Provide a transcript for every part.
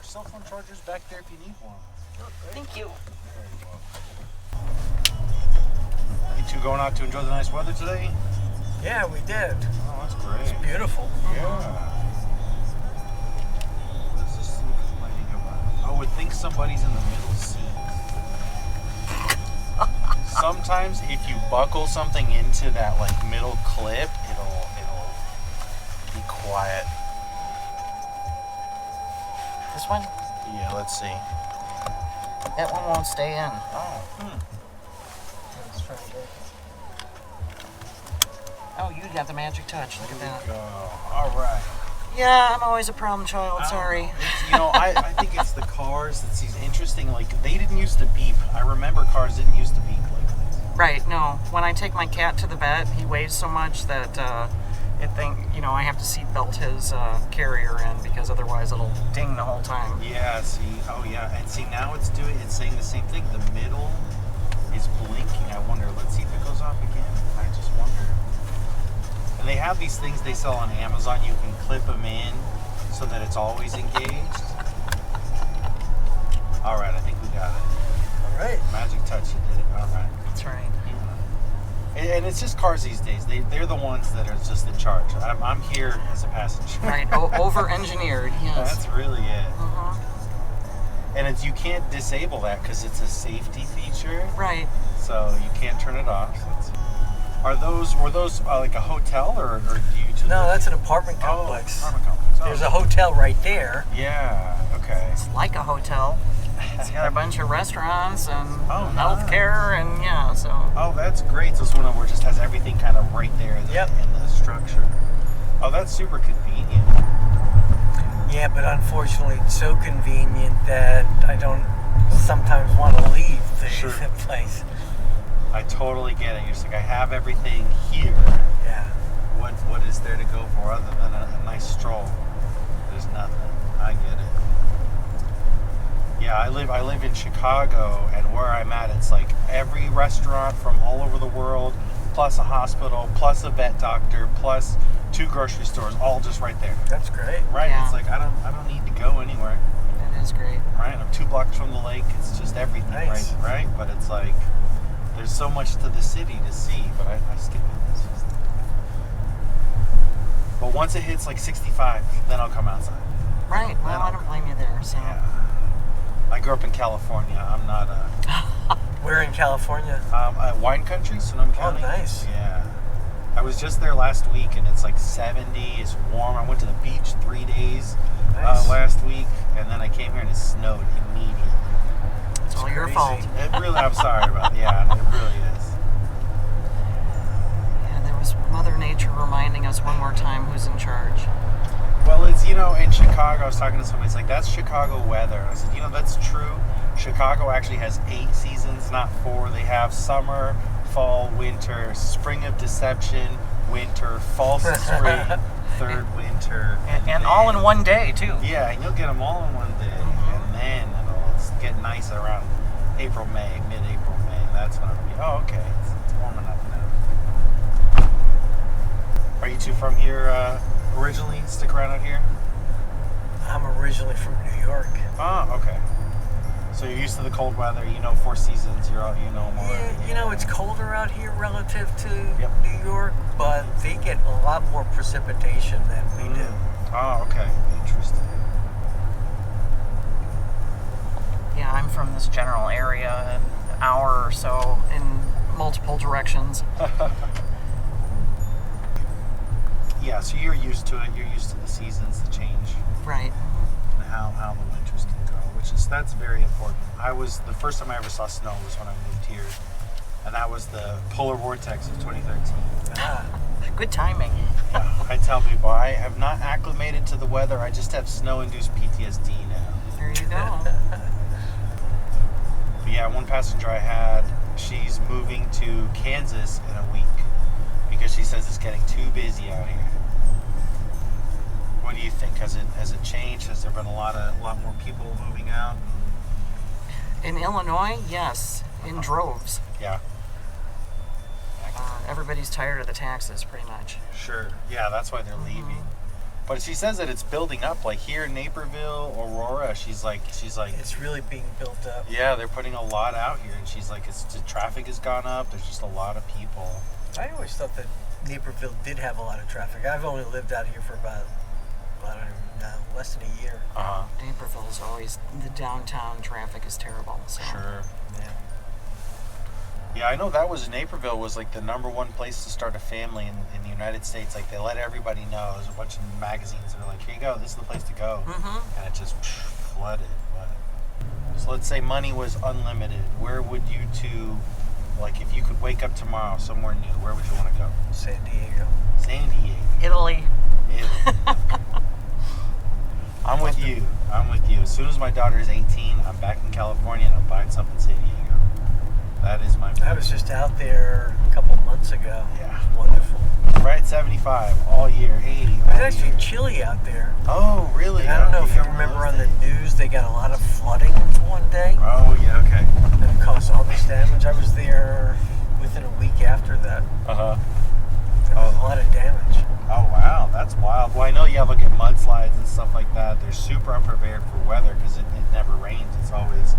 cell phone chargers back there if you need one. Thank you. Very well. You two going out to enjoy the nice weather today? Yeah, we did. Oh, that's great. It's beautiful. Yeah. What is this thing complaining about? Oh, it thinks somebody's in the middle seat. Sometimes if you buckle something into that like middle clip, it'll be quiet. This one? Yeah, let's see. That one won't stay in. Oh, Let's try again. Oh, you got the magic touch. Look at that. go. All right. Yeah, I'm always a problem child. Sorry. It's, I think it's the cars. It's these interesting, like, they didn't used to beep. I remember cars didn't used to beep like this. Right, no. When I take my cat to the vet, he weighs so much that I have to seatbelt his carrier in because otherwise it'll ding the whole time. Yeah, see. Oh, yeah. And see, now it's saying the same thing. The middle is blinking. I wonder, let's see if it goes off again. I just wonder. And they have these things they sell on Amazon. You can clip them in so that it's always engaged. All right, I think we got it. All right. Magic touch, you did it. All right. That's right. And it's just cars these days. They're the ones that are just in charge. I'm here as a passenger. Right, over-engineered, yes. That's really it. Uh-huh. And you can't disable that because it's a safety feature. Right. So you can't turn it off. Were those like a hotel or do you? No, that's an apartment complex. Apartment complex. Oh. There's a hotel right there. Yeah. Okay. It's like a hotel. It's got a bunch of restaurants and Oh, healthcare and so. Oh, that's great. So it's one where it just has everything kind of right there in the structure. Oh, that's super convenient. Yeah, but unfortunately, it's so convenient that I don't sometimes want to leave the place. I totally get it. You're just like, I have everything here. Yeah. What is there to go for other than a nice stroll? There's nothing. I get it. Yeah, I live in Chicago, and where I'm at, it's like every restaurant from all over the world, plus a hospital, plus a vet doctor, plus 2 grocery stores, all just right there. That's great. Right? Yeah. It's like I don't need to go anywhere. That is great. Right? I'm 2 blocks from the lake. It's just everything. Nice. Right? But it's like there's so much to the city to see, but I skip it. It's just... But once it hits like 65, then I'll come outside. Right. Well, I don't blame you there. So. Yeah. I grew up in California. I'm not We're in California. wine country, Sonoma County. Oh, nice. Yeah. I was just there last week, and it's like 70. It's warm. I went to the beach 3 days last week, and then I came here and it snowed immediately. It's all your fault. It really, I'm sorry about it. Yeah, it really is. Yeah, there was Mother Nature reminding us one more time who's in charge. Well, it's, in Chicago, I was talking to somebody, it's like, that's Chicago weather. And I said, that's true. Chicago actually has 8 seasons, not 4. They have summer, fall, winter, spring of deception, winter, false spring, third winter. And all in one day, too. Yeah, and you'll get them all in one day. Mm-hmm. And then it'll get nice around April, May, mid-April, May. That's when it'll be, oh, okay, it's warm enough now. Are you two from here originally? Stick around out here? I'm originally from New York. Oh, okay. So you're used to the cold weather, 4 seasons, more. Yeah, it's colder out here relative to Yep. New York, but they get a lot more precipitation than we do. Oh, okay. Interesting. Yeah, I'm from this general area, an hour or so in multiple directions. Yeah, so you're used to it. You're used to the seasons, the change, Right. and how the winters can go, that's very important. The first time I ever saw snow was when I moved here, and that was the polar vortex of 2013. Good timing. Yeah, I tell people I have not acclimated to the weather. I just have snow-induced PTSD now. There you go. But yeah, one passenger I had, she's moving to Kansas in a week because she says it's getting too busy out here. What do you think? Has it changed? Has there been a lot more people moving out? In Illinois, yes, in droves. Yeah. Everybody's tired of the taxes, pretty much. Sure. Yeah, that's why they're leaving. But she says that it's building up. Like here in Naperville, Aurora, she's like, It's really being built up. yeah, they're putting a lot out here, and she's like, the traffic has gone up. There's just a lot of people. I always thought that Naperville did have a lot of traffic. I've only lived out here for about, I don't even know, less than a year. Naperville is always, the downtown traffic is terrible. So. Sure. Yeah. Yeah, I know that was Naperville was like the #1 place to start a family in the United States. Like they let everybody know. There's a bunch of magazines that are like, here you go, this is the place to go. And it just flooded. But, so let's say money was unlimited. Where would you two, like if you could wake up tomorrow somewhere new, where would you want to go? San Diego. San Diego. Italy. Italy. I'm with you. As soon as my daughter is 18, I'm back in California and I'm buying something in San Diego. That is my plan. I was just out there a couple months ago. Yeah. It was wonderful. Right, 75 all year, 80. It was actually chilly out there. Oh, really? And I don't know if you remember on the news, they got a lot of flooding one day. Oh, yeah, okay. And it caused all this damage. I was there within a week after that. Uh-huh. There was a lot of damage. Oh, wow, that's wild. Well, I know you look at mudslides and stuff like that. They're super unprepared for weather because it never rains. It's always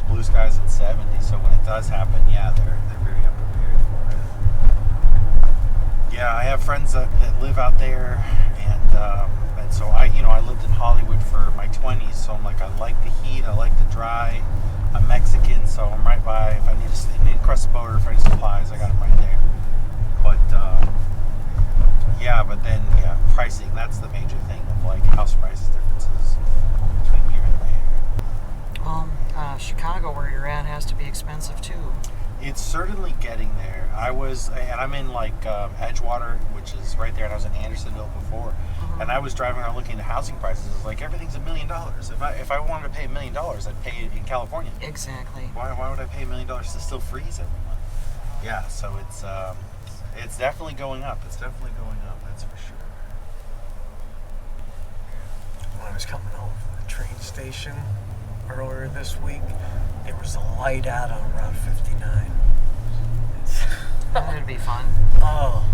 blue skies and 70. So when it does happen, yeah, they're very unprepared for it. Yeah, I have friends that live out there, and so I lived in Hollywood for my 20s. So I'm like, I like the heat, I like the dry. I'm Mexican, so I'm right by. If I need to cross the border for any supplies, I got them right there. But pricing. That's the major thing of like house prices differences between here and there. Well, Chicago, where you're at, has to be expensive too. It's certainly getting there. I'm in like Edgewater, which is right there, and I was in Andersonville before. And I was driving around looking at housing prices. It's like everything's $1 million. If I wanted to pay $1 million, I'd pay it in California. Exactly. Why would I pay $1 million to still freeze every month? Yeah, so it's definitely going up. It's definitely going up. That's for sure. When I was coming home from the train station earlier this week, there was a light out on Route 59. That'd be fun. Oh,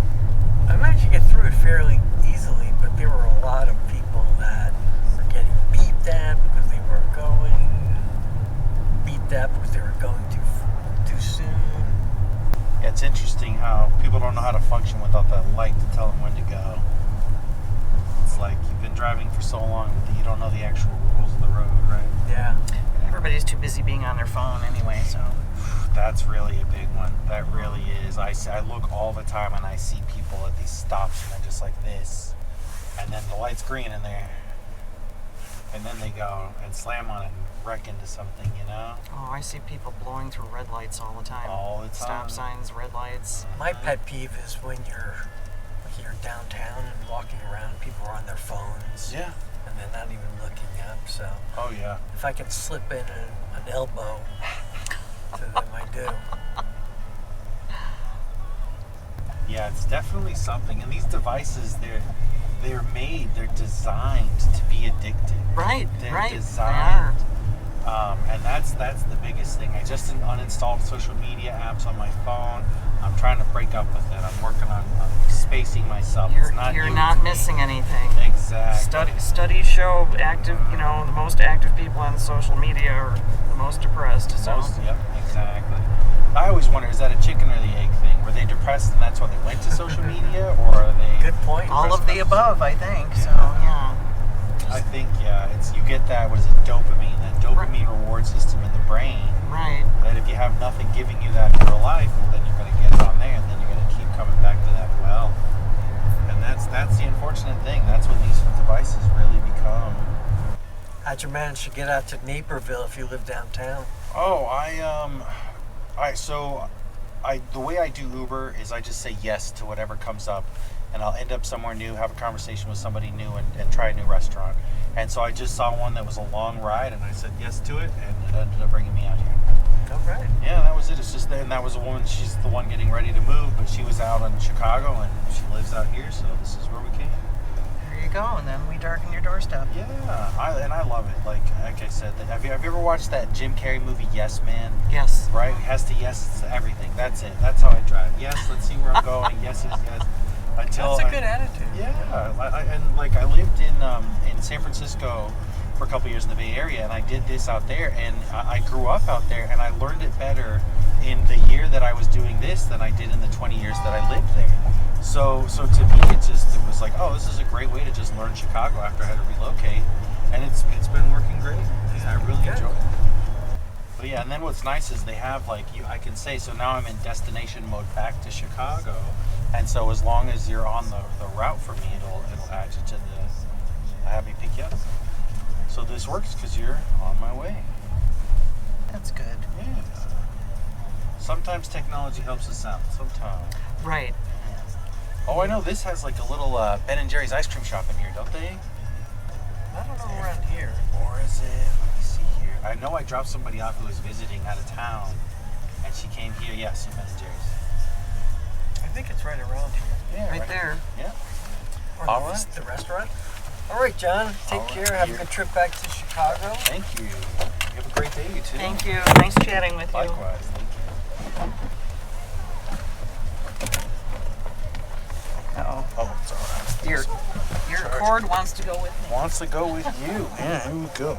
I managed to get through it fairly easily, but there were a lot of people that were getting beeped at because they were going, beeped at because they were going too soon. Yeah, it's interesting how people don't know how to function without that light to tell them when to go. It's like you've been driving for so long that you don't know the actual rules of the road, right? Yeah. Everybody's too busy being on their phone anyway, so. That's really a big one. That really is. I look all the time and I see people at these stops and they're just like this. And then the light's green and then they go and slam on it and wreck into something, you know? Oh, I see people blowing through red lights all the time. All the time. Stop signs, red lights. My pet peeve is when you're downtown and walking around, people are on their phones. Yeah. And they're not even looking up, so. Oh, yeah. If I can slip in an elbow to them, I do. Yeah, it's definitely something. And these devices, they're designed to be addictive. Right, They're right. designed. And that's the biggest thing. I just uninstalled social media apps on my phone. I'm trying to break up with it. I'm working on spacing myself. You're not missing anything. Exactly. Studies show the most active people on social media are the most depressed. Yep, exactly. I always wonder, is that a chicken or the egg thing? Were they depressed and that's why they went to social media, or are they? Good point. All of the above, I think. Yeah. So yeah. I think it's you get that. What is it? Dopamine. That dopamine reward system in the brain. Right. That if you have nothing giving you that in real life, well, then you're going to get it on there, and then you're going to keep coming back to that well. And that's the unfortunate thing. That's when these devices really become. How'd you manage to get out to Naperville if you live downtown? Oh, the way I do Uber is I just say yes to whatever comes up, and I'll end up somewhere new, have a conversation with somebody new, and try a new restaurant. And so I just saw one that was a long ride, and I said yes to it, and it ended up bringing me out here. All right. Yeah, that was it. It's just and that was a woman. She's the one getting ready to move, but she was out in Chicago, and she lives out here, so this is where we came. There you go, and then we darken your doorstep. Yeah, I love it. Like I said, have you ever watched that Jim Carrey movie Yes Man? Yes. Right? He has to yes to everything. That's it. That's how I drive. Yes, let's see where I'm going. Yes, yes, yes. Until That's a good attitude. Yeah, and like I lived in San Francisco for a couple years in the Bay Area, and I did this out there, and I grew up out there, and I learned it better in the year that I was doing this than I did in the 20 years that I lived there. So to me, it was like, oh, this is a great way to just learn Chicago after I had to relocate, and it's been working great. I really enjoy it. But yeah, and then what's nice is they have I can say, so now I'm in destination mode back to Chicago, and so as long as you're on the route for me, it'll add you to the have me pick you up. So this works because you're on my way. That's good. Yeah. Sometimes technology helps us out. Sometimes. Right. Oh, I know this has like a little Ben and Jerry's ice cream shop in here, don't they? I don't know around here. Or is it? Let me see here. I know I dropped somebody off who was visiting out of town, and she came here. Yes, Ben and Jerry's. I think it's right around here. Yeah, Right there. Yeah. Or All the, right. the restaurant. All right, John. Take All right, care. Have a here. good trip back to Chicago. Thank you. You have a great day, you too. Thank you. Nice chatting with you. Likewise. Thank you. Uh-oh. Oh, it's all right. Your cord wants to go with me. Wants to go with you. Yeah, here we go.